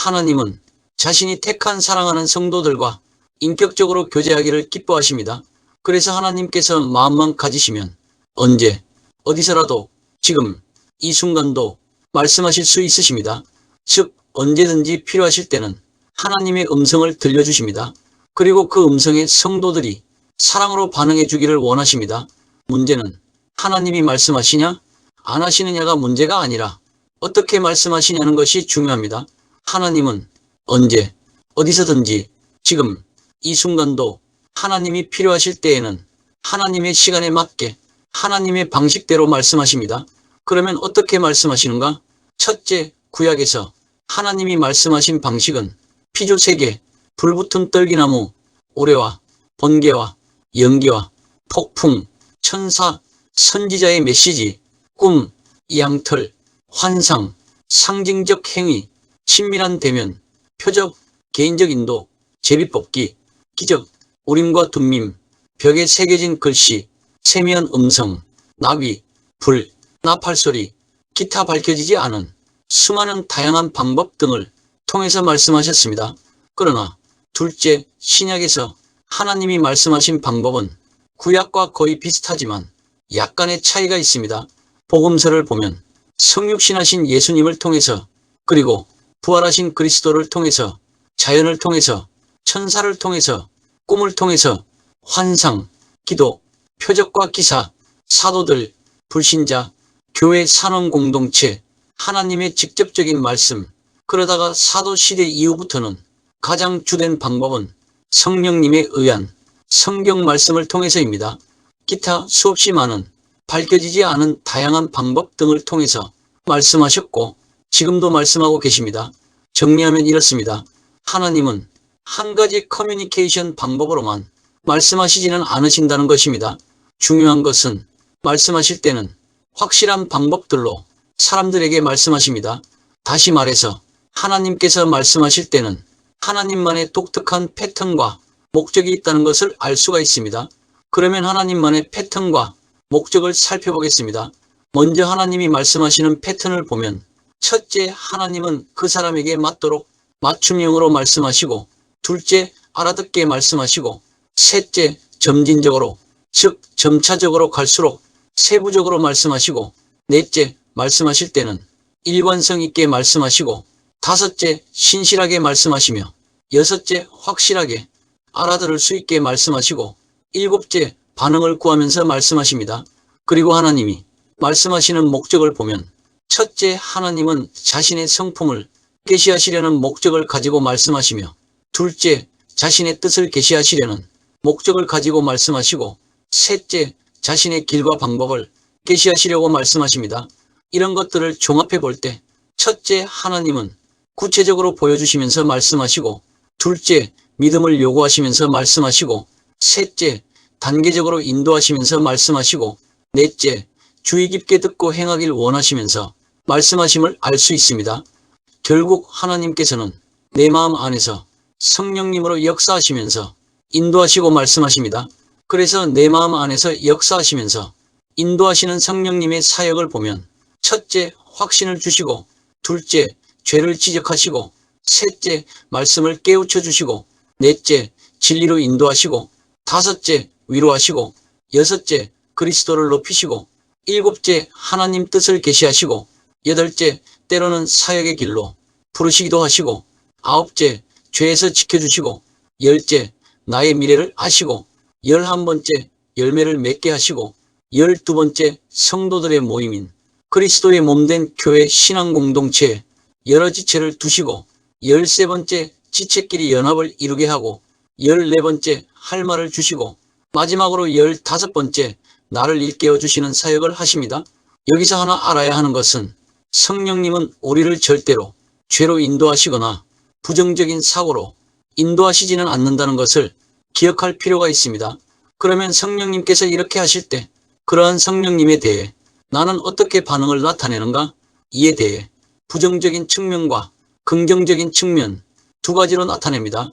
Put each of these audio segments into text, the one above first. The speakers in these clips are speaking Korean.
하나님은 자신이 택한 사랑하는 성도들과 인격적으로 교제하기를 기뻐하십니다. 그래서 하나님께서 마음만 가지시면 언제 어디서라도 지금 이 순간도 말씀하실 수 있으십니다. 즉 언제든지 필요하실 때는 하나님의 음성을 들려주십니다. 그리고 그 음성에 성도들이 사랑으로 반응해 주기를 원하십니다. 문제는 하나님이 말씀하시냐 안 하시느냐가 문제가 아니라 어떻게 말씀하시냐는 것이 중요합니다. 하나님은 언제 어디서든지 지금 이 순간도 하나님이 필요하실 때에는 하나님의 시간에 맞게 하나님의 방식대로 말씀하십니다. 그러면 어떻게 말씀하시는가? 첫째, 구약에서 하나님이 말씀하신 방식은 피조 세계, 불붙은 떨기나무, 오래와 번개와 연기와 폭풍, 천사, 선지자의 메시지, 꿈, 양털, 환상, 상징적 행위, 친밀한 대면, 표적, 개인적 인도, 제비뽑기, 기적, 우림과 둠밈, 벽에 새겨진 글씨, 세미한 음성, 나비, 불, 나팔소리, 기타 밝혀지지 않은 수많은 다양한 방법 등을 통해서 말씀하셨습니다. 그러나 둘째, 신약에서 하나님이 말씀하신 방법은 구약과 거의 비슷하지만 약간의 차이가 있습니다. 복음서를 보면 성육신하신 예수님을 통해서 그리고 부활하신 그리스도를 통해서 자연을 통해서 천사를 통해서 꿈을 통해서 환상, 기도, 표적과 기사, 사도들, 불신자, 교회 산원 공동체, 하나님의 직접적인 말씀, 그러다가 사도시대 이후부터는 가장 주된 방법은 성령님에 의한 성경 말씀을 통해서입니다. 기타 수없이 많은 밝혀지지 않은 다양한 방법 등을 통해서 말씀하셨고 지금도 말씀하고 계십니다. 정리하면 이렇습니다. 하나님은 한 가지 커뮤니케이션 방법으로만 말씀하시지는 않으신다는 것입니다. 중요한 것은 말씀하실 때는 확실한 방법들로 사람들에게 말씀하십니다. 다시 말해서 하나님께서 말씀하실 때는 하나님만의 독특한 패턴과 목적이 있다는 것을 알 수가 있습니다. 그러면 하나님만의 패턴과 목적을 살펴보겠습니다. 먼저 하나님이 말씀하시는 패턴을 보면 첫째, 하나님은 그 사람에게 맞도록 맞춤형으로 말씀하시고 둘째, 알아듣게 말씀하시고 셋째, 점진적으로 즉 점차적으로 갈수록 세부적으로 말씀하시고 넷째, 말씀하실 때는 일관성 있게 말씀하시고 다섯째, 신실하게 말씀하시며 여섯째, 확실하게 알아들을 수 있게 말씀하시고 일곱째, 반응을 구하면서 말씀하십니다. 그리고 하나님이 말씀하시는 목적을 보면 첫째, 하나님은 자신의 성품을 계시하시려는 목적을 가지고 말씀하시며 둘째, 자신의 뜻을 계시하시려는 목적을 가지고 말씀하시고 셋째, 자신의 길과 방법을 계시하시려고 말씀하십니다. 이런 것들을 종합해 볼 때 첫째, 하나님은 구체적으로 보여주시면서 말씀하시고 둘째, 믿음을 요구하시면서 말씀하시고 셋째, 단계적으로 인도하시면서 말씀하시고 넷째, 주의 깊게 듣고 행하길 원하시면서 말씀하심을 알 수 있습니다. 결국 하나님께서는 내 마음 안에서 성령님으로 역사하시면서 인도하시고 말씀하십니다. 그래서 내 마음 안에서 역사하시면서 인도하시는 성령님의 사역을 보면 첫째, 확신을 주시고 둘째, 죄를 지적하시고 셋째, 말씀을 깨우쳐 주시고 넷째, 진리로 인도하시고 다섯째, 위로하시고 여섯째, 그리스도를 높이시고 일곱째, 하나님 뜻을 계시하시고 여덟째, 때로는 사역의 길로 부르시기도 하시고 아홉째, 죄에서 지켜주시고 열째, 나의 미래를 아시고 11번째, 열매를 맺게 하시고 12번째, 성도들의 모임인 그리스도의 몸된 교회 신앙공동체에 여러 지체를 두시고 13번째, 지체끼리 연합을 이루게 하고 14번째, 할 말을 주시고 마지막으로 15번째, 나를 일깨워 주시는 사역을 하십니다. 여기서 하나 알아야 하는 것은 성령님은 우리를 절대로 죄로 인도하시거나 부정적인 사고로 인도하시지는 않는다는 것을 기억할 필요가 있습니다. 그러면 성령님께서 이렇게 하실 때 그러한 성령님에 대해 나는 어떻게 반응을 나타내는가? 이에 대해 부정적인 측면과 긍정적인 측면 두 가지로 나타냅니다.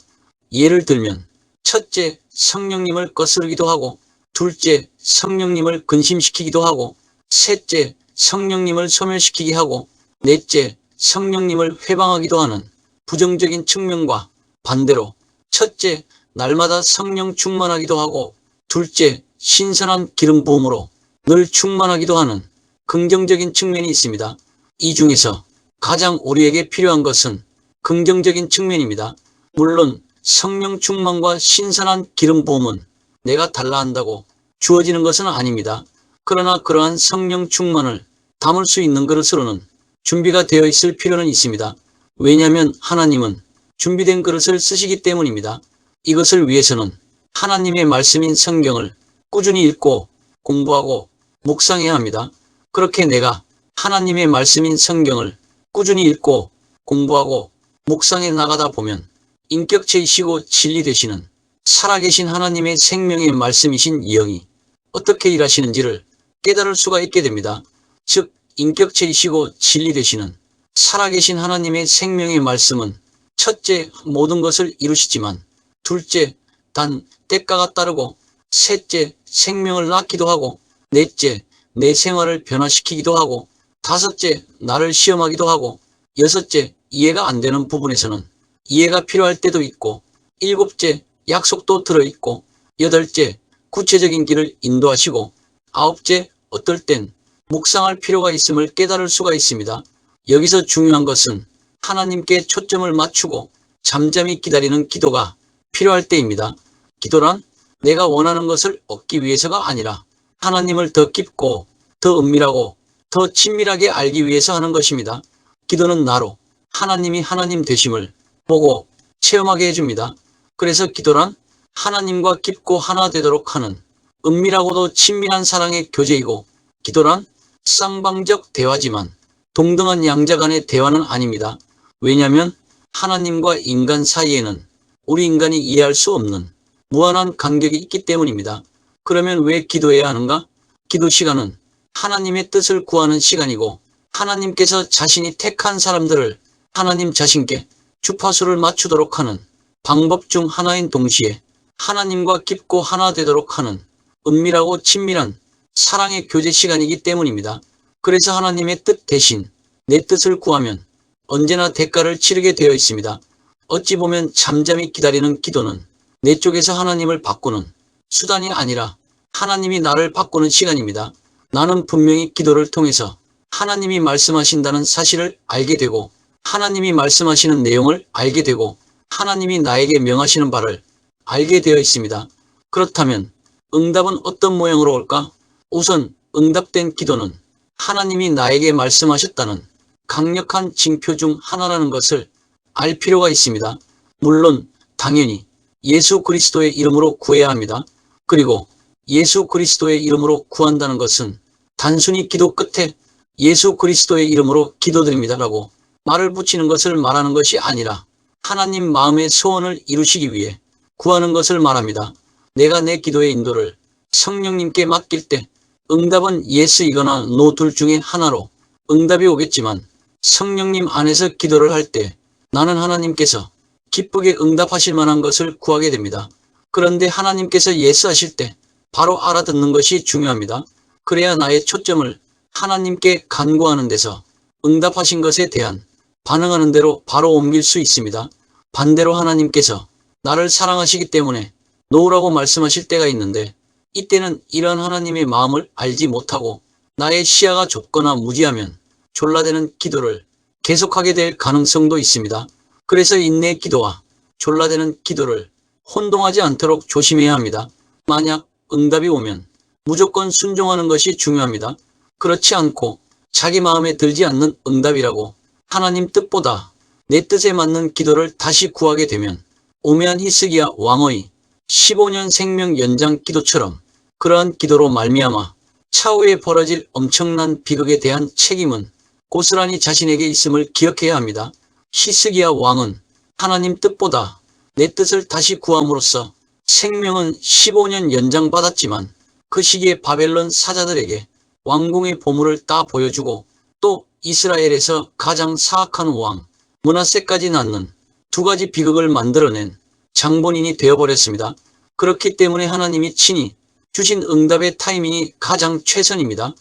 예를 들면 첫째, 성령님을 거스르기도 하고 둘째, 성령님을 근심시키기도 하고 셋째, 성령님을 소멸시키게 하고 넷째, 성령님을 회방하기도 하는 부정적인 측면과 반대로 첫째, 날마다 성령 충만하기도 하고 둘째, 신선한 기름 부음으로 늘 충만하기도 하는 긍정적인 측면이 있습니다. 이 중에서 가장 우리에게 필요한 것은 긍정적인 측면입니다. 물론 성령 충만과 신선한 기름 부음은 내가 달라 한다고 주어지는 것은 아닙니다. 그러나 그러한 성령 충만을 담을 수 있는 그릇으로는 준비가 되어 있을 필요는 있습니다. 왜냐하면 하나님은 준비된 그릇을 쓰시기 때문입니다. 이것을 위해서는 하나님의 말씀인 성경을 꾸준히 읽고 공부하고 묵상해야 합니다. 그렇게 내가 하나님의 말씀인 성경을 꾸준히 읽고 공부하고 묵상해 나가다 보면 인격체이시고 진리 되시는 살아계신 하나님의 생명의 말씀이신 영이 어떻게 일하시는지를 깨달을 수가 있게 됩니다. 즉 인격체이시고 진리 되시는 살아계신 하나님의 생명의 말씀은 첫째, 모든 것을 이루시지만 둘째, 단 때가가 따르고 셋째, 생명을 낳기도 하고 넷째, 내 생활을 변화시키기도 하고 다섯째, 나를 시험하기도 하고 여섯째, 이해가 안 되는 부분에서는 이해가 필요할 때도 있고 일곱째, 약속도 들어있고 여덟째, 구체적인 길을 인도하시고 아홉째, 어떨 땐 묵상할 필요가 있음을 깨달을 수가 있습니다. 여기서 중요한 것은 하나님께 초점을 맞추고 잠잠히 기다리는 기도가 필요할 때입니다. 기도란 내가 원하는 것을 얻기 위해서가 아니라 하나님을 더 깊고 더 은밀하고 더 친밀하게 알기 위해서 하는 것입니다. 기도는 나로 하나님이 하나님 되심을 보고 체험하게 해줍니다. 그래서 기도란 하나님과 깊고 하나 되도록 하는 은밀하고도 친밀한 사랑의 교제이고 기도란 쌍방적 대화지만 동등한 양자 간의 대화는 아닙니다. 왜냐하면 하나님과 인간 사이에는 우리 인간이 이해할 수 없는 무한한 간격이 있기 때문입니다. 그러면 왜 기도해야 하는가? 기도 시간은 하나님의 뜻을 구하는 시간이고 하나님께서 자신이 택한 사람들을 하나님 자신께 주파수를 맞추도록 하는 방법 중 하나인 동시에 하나님과 깊고 하나 되도록 하는 은밀하고 친밀한 사랑의 교제 시간이기 때문입니다. 그래서 하나님의 뜻 대신 내 뜻을 구하면 언제나 대가를 치르게 되어 있습니다. 어찌 보면 잠잠히 기다리는 기도는 내 쪽에서 하나님을 바꾸는 수단이 아니라 하나님이 나를 바꾸는 시간입니다. 나는 분명히 기도를 통해서 하나님이 말씀하신다는 사실을 알게 되고 하나님이 말씀하시는 내용을 알게 되고 하나님이 나에게 명하시는 바를 알게 되어 있습니다. 그렇다면 응답은 어떤 모양으로 올까? 우선 응답된 기도는 하나님이 나에게 말씀하셨다는 강력한 징표 중 하나라는 것을 알 필요가 있습니다. 물론 당연히 예수 그리스도의 이름으로 구해야 합니다. 그리고 예수 그리스도의 이름으로 구한다는 것은 단순히 기도 끝에 예수 그리스도의 이름으로 기도드립니다라고 말을 붙이는 것을 말하는 것이 아니라 하나님 마음의 소원을 이루시기 위해 구하는 것을 말합니다. 내가 내 기도의 인도를 성령님께 맡길 때 응답은 예스이거나 노 둘 중에 하나로 응답이 오겠지만 성령님 안에서 기도를 할 때 나는 하나님께서 기쁘게 응답하실 만한 것을 구하게 됩니다. 그런데 하나님께서 예스 하실 때 바로 알아듣는 것이 중요합니다. 그래야 나의 초점을 하나님께 간구하는 데서 응답하신 것에 대한 반응하는 대로 바로 옮길 수 있습니다. 반대로 하나님께서 나를 사랑하시기 때문에 놓으라고 말씀하실 때가 있는데 이때는 이런 하나님의 마음을 알지 못하고 나의 시야가 좁거나 무지하면 졸라대는 기도를 계속하게 될 가능성도 있습니다. 그래서 인내의 기도와 졸라대는 기도를 혼동하지 않도록 조심해야 합니다. 만약 응답이 오면 무조건 순종하는 것이 중요합니다. 그렇지 않고 자기 마음에 들지 않는 응답이라고 하나님 뜻보다 내 뜻에 맞는 기도를 다시 구하게 되면 오메안 히스기야 왕의 15년 생명 연장 기도처럼 그러한 기도로 말미암아 차후에 벌어질 엄청난 비극에 대한 책임은 고스란히 자신에게 있음을 기억해야 합니다. 히스기야 왕은 하나님 뜻보다 내 뜻을 다시 구함으로써 생명은 15년 연장받았지만 그 시기에 바벨론 사자들에게 왕궁의 보물을 다 보여주고 또 이스라엘에서 가장 사악한 왕 므낫세까지 낳는 두 가지 비극을 만들어낸 장본인이 되어버렸습니다. 그렇기 때문에 하나님이 친히 주신 응답의 타이밍이 가장 최선입니다.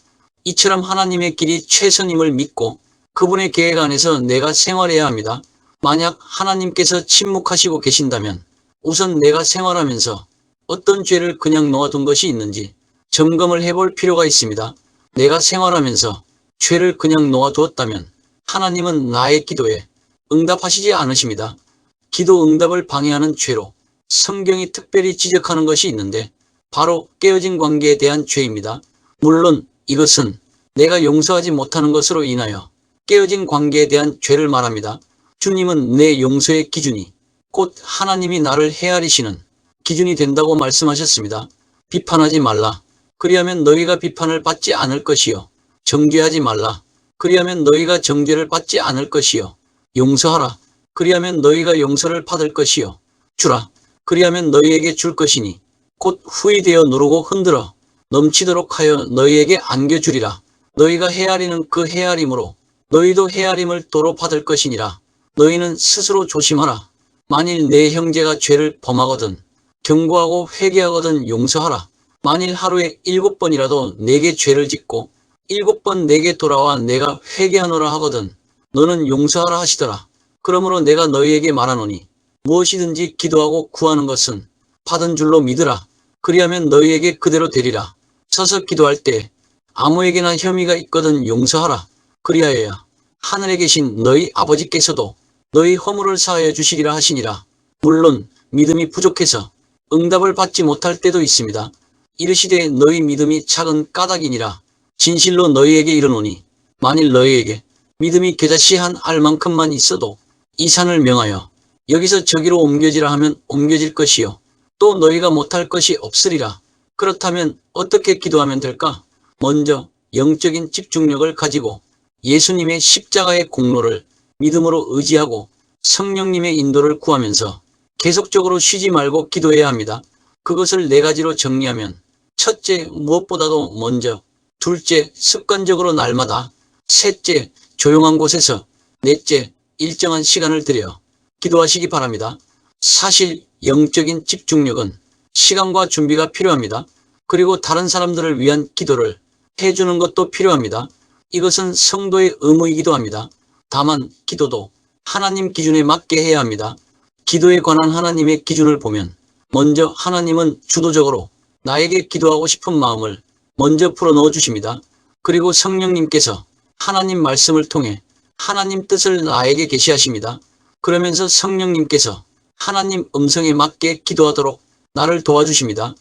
이처럼 하나님의 길이 최선임을 믿고 그분의 계획 안에서 내가 생활해야 합니다. 만약 하나님께서 침묵하시고 계신다면 우선 내가 생활하면서 어떤 죄를 그냥 놓아둔 것이 있는지 점검을 해볼 필요가 있습니다. 내가 생활하면서 죄를 그냥 놓아두었다면 하나님은 나의 기도에 응답하시지 않으십니다. 기도 응답을 방해하는 죄로 성경이 특별히 지적하는 것이 있는데 바로 깨어진 관계에 대한 죄입니다. 물론 이것은 내가 용서하지 못하는 것으로 인하여 깨어진 관계에 대한 죄를 말합니다. 주님은 내 용서의 기준이 곧 하나님이 나를 헤아리시는 기준이 된다고 말씀하셨습니다. 비판하지 말라. 그리하면 너희가 비판을 받지 않을 것이요. 정죄하지 말라. 그리하면 너희가 정죄를 받지 않을 것이요. 용서하라. 그리하면 너희가 용서를 받을 것이요. 주라. 그리하면 너희에게 줄 것이니 곧 후히 되어 누르고 흔들어 넘치도록 하여 너희에게 안겨주리라. 너희가 헤아리는 그 헤아림으로 너희도 헤아림을 도로 받을 것이니라. 너희는 스스로 조심하라. 만일 내 형제가 죄를 범하거든 경고하고 회개하거든 용서하라. 만일 하루에 7번이라도 내게 죄를 짓고 7번 내게 돌아와 내가 회개하노라 하거든 너는 용서하라 하시더라. 그러므로 내가 너희에게 말하노니 무엇이든지 기도하고 구하는 것은 받은 줄로 믿으라. 그리하면 너희에게 그대로 되리라. 서서 기도할 때 아무에게나 혐의가 있거든 용서하라. 그리하여야 하늘에 계신 너희 아버지께서도 너희 허물을 사하여 주시리라 하시니라. 물론 믿음이 부족해서 응답을 받지 못할 때도 있습니다. 이르시되 너희 믿음이 작은 까닭이니라. 진실로 너희에게 이르노니 만일 너희에게 믿음이 겨자씨 한 알만큼만 있어도 이 산을 명하여 여기서 저기로 옮겨지라 하면 옮겨질 것이요 또 너희가 못할 것이 없으리라. 그렇다면 어떻게 기도하면 될까? 먼저 영적인 집중력을 가지고 예수님의 십자가의 공로를 믿음으로 의지하고 성령님의 인도를 구하면서 계속적으로 쉬지 말고 기도해야 합니다. 그것을 4가지로 정리하면 첫째, 무엇보다도 먼저, 둘째, 습관적으로 날마다, 셋째, 조용한 곳에서, 넷째, 일정한 시간을 들여 기도하시기 바랍니다. 사실 영적인 집중력은 시간과 준비가 필요합니다. 그리고 다른 사람들을 위한 기도를 해주는 것도 필요합니다. 이것은 성도의 의무이기도 합니다. 다만 기도도 하나님 기준에 맞게 해야 합니다. 기도에 관한 하나님의 기준을 보면 먼저 하나님은 주도적으로 나에게 기도하고 싶은 마음을 먼저 풀어넣어 주십니다. 그리고 성령님께서 하나님 말씀을 통해 하나님 뜻을 나에게 계시하십니다. 그러면서 성령님께서 하나님 음성에 맞게 기도하도록 나를 도와주십니다.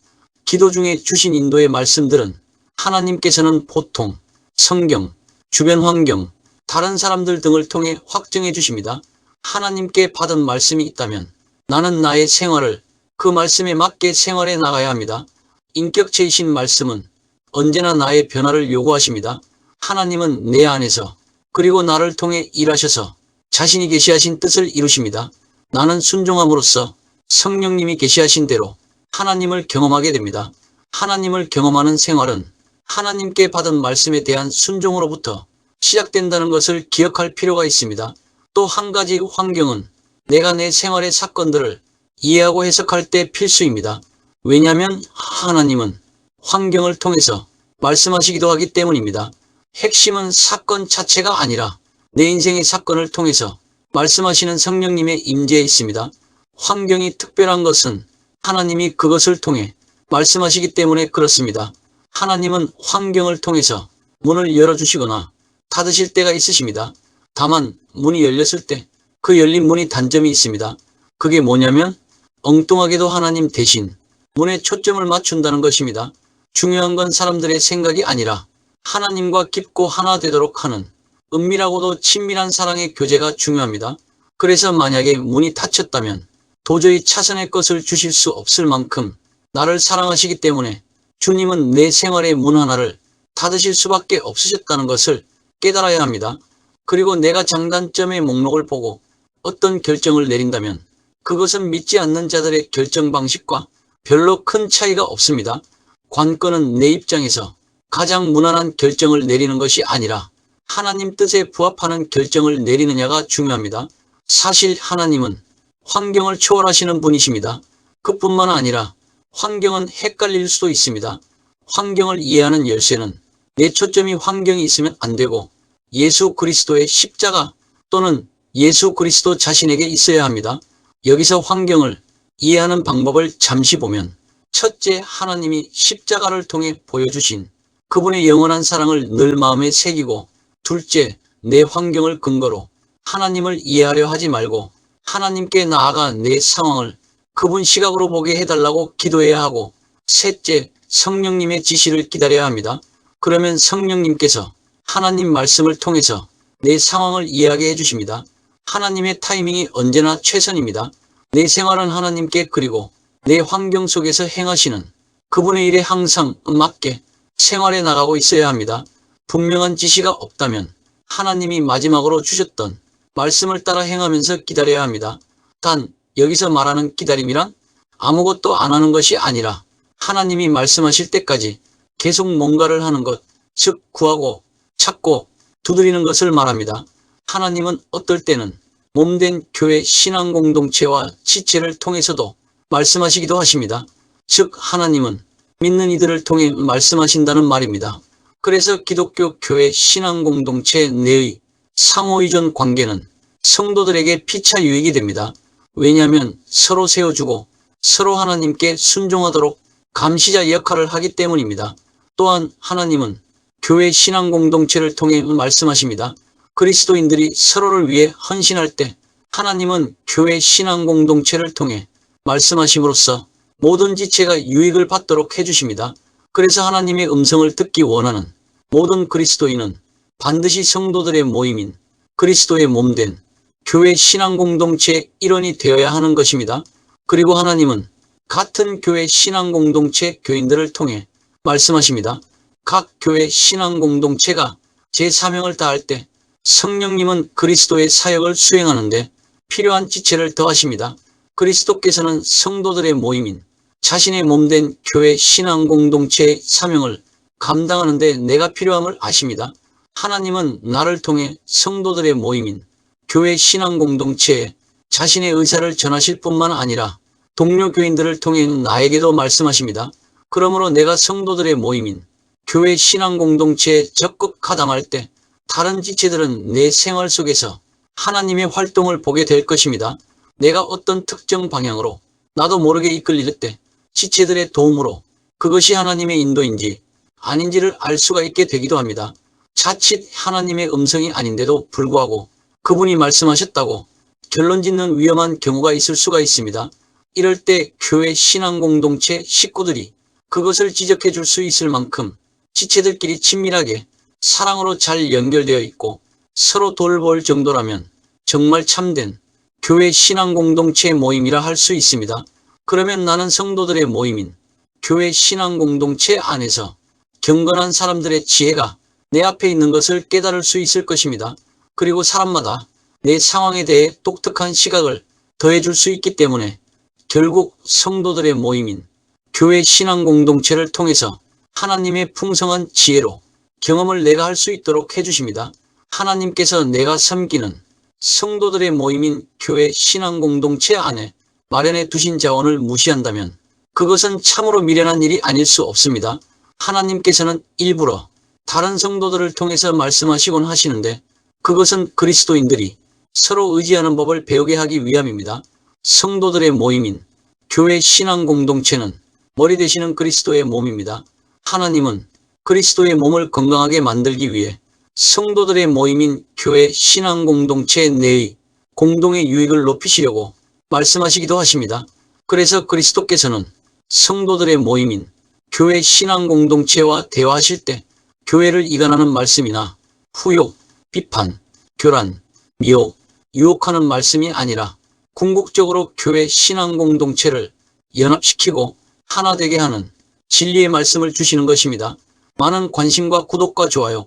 기도 중에 주신 인도의 말씀들은 하나님께서는 보통 성경, 주변 환경, 다른 사람들 등을 통해 확증해 주십니다. 하나님께 받은 말씀이 있다면 나는 나의 생활을 그 말씀에 맞게 생활해 나가야 합니다. 인격체이신 말씀은 언제나 나의 변화를 요구하십니다. 하나님은 내 안에서 그리고 나를 통해 일하셔서 자신이 계시하신 뜻을 이루십니다. 나는 순종함으로써 성령님이 계시하신 대로 하나님을 경험하게 됩니다. 하나님을 경험하는 생활은 하나님께 받은 말씀에 대한 순종으로부터 시작된다는 것을 기억할 필요가 있습니다. 또 한 가지 환경은 내가 내 생활의 사건들을 이해하고 해석할 때 필수입니다. 왜냐하면 하나님은 환경을 통해서 말씀하시기도 하기 때문입니다. 핵심은 사건 자체가 아니라 내 인생의 사건을 통해서 말씀하시는 성령님의 임재에 있습니다. 환경이 특별한 것은 하나님이 그것을 통해 말씀하시기 때문에 그렇습니다. 하나님은 환경을 통해서 문을 열어주시거나 닫으실 때가 있으십니다. 다만 문이 열렸을 때 그 열린 문이 단점이 있습니다. 그게 뭐냐면 엉뚱하게도 하나님 대신 문에 초점을 맞춘다는 것입니다. 중요한 건 사람들의 생각이 아니라 하나님과 깊고 하나 되도록 하는 은밀하고도 친밀한 사랑의 교제가 중요합니다. 그래서 만약에 문이 닫혔다면 도저히 차선의 것을 주실 수 없을 만큼 나를 사랑하시기 때문에 주님은 내 생활의 문 하나를 닫으실 수밖에 없으셨다는 것을 깨달아야 합니다. 그리고 내가 장단점의 목록을 보고 어떤 결정을 내린다면 그것은 믿지 않는 자들의 결정 방식과 별로 큰 차이가 없습니다. 관건은 내 입장에서 가장 무난한 결정을 내리는 것이 아니라 하나님 뜻에 부합하는 결정을 내리느냐가 중요합니다. 사실 하나님은 환경을 초월하시는 분이십니다. 그뿐만 아니라 환경은 헷갈릴 수도 있습니다. 환경을 이해하는 열쇠는 내 초점이 환경이 있으면 안 되고 예수 그리스도의 십자가 또는 예수 그리스도 자신에게 있어야 합니다. 여기서 환경을 이해하는 방법을 잠시 보면, 첫째, 하나님이 십자가를 통해 보여주신 그분의 영원한 사랑을 늘 마음에 새기고, 둘째, 내 환경을 근거로 하나님을 이해하려 하지 말고 하나님께 나아가 내 상황을 그분 시각으로 보게 해달라고 기도해야 하고, 셋째, 성령님의 지시를 기다려야 합니다. 그러면 성령님께서 하나님 말씀을 통해서 내 상황을 이해하게 해주십니다. 하나님의 타이밍이 언제나 최선입니다. 내 생활은 하나님께, 그리고 내 환경 속에서 행하시는 그분의 일에 항상 맞게 생활해 나가고 있어야 합니다. 분명한 지시가 없다면 하나님이 마지막으로 주셨던 말씀을 따라 행하면서 기다려야 합니다. 단 여기서 말하는 기다림이란 아무것도 안 하는 것이 아니라 하나님이 말씀하실 때까지 계속 뭔가를 하는 것, 즉 구하고 찾고 두드리는 것을 말합니다. 하나님은 어떨 때는 몸된 교회 신앙 공동체와 지체를 통해서도 말씀하시기도 하십니다. 즉 하나님은 믿는 이들을 통해 말씀하신다는 말입니다. 그래서 기독교 교회 신앙 공동체 내의 상호의존 관계는 성도들에게 피차 유익이 됩니다. 왜냐하면 서로 세워주고 서로 하나님께 순종하도록 감시자 역할을 하기 때문입니다. 또한 하나님은 교회 신앙 공동체를 통해 말씀하십니다. 그리스도인들이 서로를 위해 헌신할 때 하나님은 교회 신앙 공동체를 통해 말씀하심으로써 모든 지체가 유익을 받도록 해주십니다. 그래서 하나님의 음성을 듣기 원하는 모든 그리스도인은 반드시 성도들의 모임인 그리스도의 몸된 교회 신앙 공동체의 일원이 되어야 하는 것입니다. 그리고 하나님은 같은 교회 신앙 공동체 교인들을 통해 말씀하십니다. 각 교회 신앙 공동체가 제 사명을 다할 때 성령님은 그리스도의 사역을 수행하는데 필요한 지체를 더하십니다. 그리스도께서는 성도들의 모임인 자신의 몸된 교회 신앙 공동체의 사명을 감당하는 데 내가 필요함을 아십니다. 하나님은 나를 통해 성도들의 모임인 교회 신앙 공동체에 자신의 의사를 전하실 뿐만 아니라 동료 교인들을 통해 나에게도 말씀하십니다. 그러므로 내가 성도들의 모임인 교회 신앙 공동체에 적극 가담할 때 다른 지체들은 내 생활 속에서 하나님의 활동을 보게 될 것입니다. 내가 어떤 특정 방향으로 나도 모르게 이끌릴 때 지체들의 도움으로 그것이 하나님의 인도인지 아닌지를 알 수가 있게 되기도 합니다. 자칫 하나님의 음성이 아닌데도 불구하고 그분이 말씀하셨다고 결론 짓는 위험한 경우가 있을 수가 있습니다. 이럴 때 교회 신앙 공동체 식구들이 그것을 지적해 줄 수 있을 만큼 지체들끼리 친밀하게 사랑으로 잘 연결되어 있고 서로 돌볼 정도라면 정말 참된 교회 신앙 공동체 모임이라 할 수 있습니다. 그러면 나는 성도들의 모임인 교회 신앙 공동체 안에서 경건한 사람들의 지혜가 내 앞에 있는 것을 깨달을 수 있을 것입니다. 그리고 사람마다 내 상황에 대해 독특한 시각을 더해줄 수 있기 때문에 결국 성도들의 모임인 교회 신앙 공동체를 통해서 하나님의 풍성한 지혜로 경험을 내가 할 수 있도록 해주십니다. 하나님께서 내가 섬기는 성도들의 모임인 교회 신앙 공동체 안에 마련해 두신 자원을 무시한다면 그것은 참으로 미련한 일이 아닐 수 없습니다. 하나님께서는 일부러 다른 성도들을 통해서 말씀하시곤 하시는데 그것은 그리스도인들이 서로 의지하는 법을 배우게 하기 위함입니다. 성도들의 모임인 교회 신앙 공동체는 머리 되시는 그리스도의 몸입니다. 하나님은 그리스도의 몸을 건강하게 만들기 위해 성도들의 모임인 교회 신앙 공동체 내의 공동의 유익을 높이시려고 말씀하시기도 하십니다. 그래서 그리스도께서는 성도들의 모임인 교회 신앙 공동체와 대화하실 때 교회를 이간하는 말씀이나 후욕, 비판, 교란, 미혹, 유혹하는 말씀이 아니라 궁극적으로 교회 신앙 공동체를 연합시키고 하나 되게 하는 진리의 말씀을 주시는 것입니다. 많은 관심과 구독과 좋아요,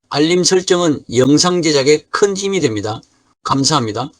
알림 설정은 영상 제작에 큰 힘이 됩니다. 감사합니다.